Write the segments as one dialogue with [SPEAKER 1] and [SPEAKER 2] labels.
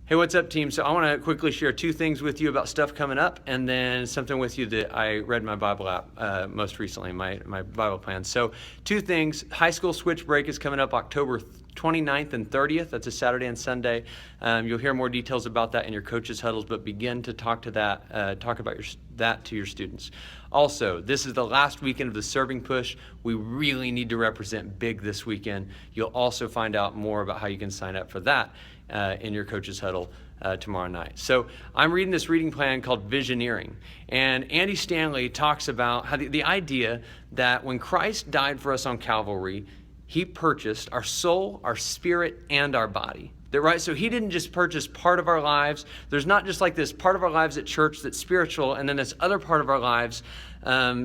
[SPEAKER 1] Hey, what's up, team? So I want to quickly share two things with you about stuff coming up, and then something with you that I read in my Bible app most recently, my Bible plan. So two things. High school switch break is coming up October 29th and 30th. That's a Saturday and Sunday. You'll hear more details about that in your coaches' huddles, but begin to talk about that to your students. Also, this is the last weekend of the Serving Push. We really need to represent big this weekend. You'll also find out more about how you can sign up for that in your coaches' huddle tomorrow night. So I'm reading this reading plan called Visioneering. And Andy Stanley talks about how the idea that when Christ died for us on Calvary, he purchased our soul, our spirit, and our body. Right? So he didn't just purchase part of our lives. There's not just like this part of our lives at church that's spiritual, and then this other part of our lives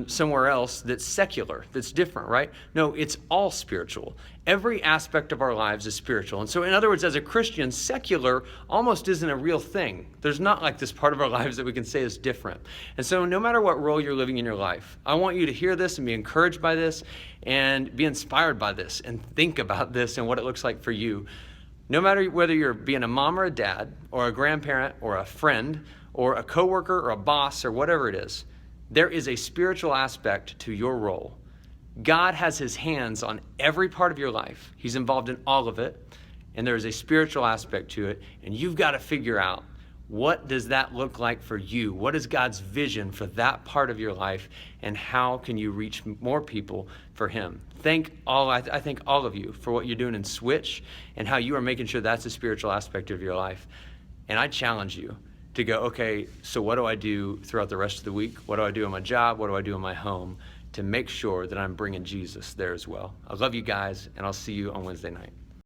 [SPEAKER 1] somewhere else that's secular, that's different, right? No, it's all spiritual. Every aspect of our lives is spiritual. And so in other words, as a Christian, secular almost isn't a real thing. There's not like this part of our lives that we can say is different. And so no matter what role you're living in your life, I want you to hear this and be encouraged by this and be inspired by this and think about this and what it looks like for you. No matter whether you're being a mom or a dad or a grandparent or a friend or a coworker or a boss or whatever it is, there is a spiritual aspect to your role. God has his hands on every part of your life. He's involved in all of it, and there is a spiritual aspect to it, and you've got to figure out, what does that look like for you? What is God's vision for that part of your life, and how can you reach more people for him? I thank all of you for what you're doing in Switch and how you are making sure that's a spiritual aspect of your life. And I challenge you to go, okay, so what do I do throughout the rest of the week? What do I do in my job? What do I do in my home to make sure that I'm bringing Jesus there as well? I love you guys, and I'll see you on Wednesday night.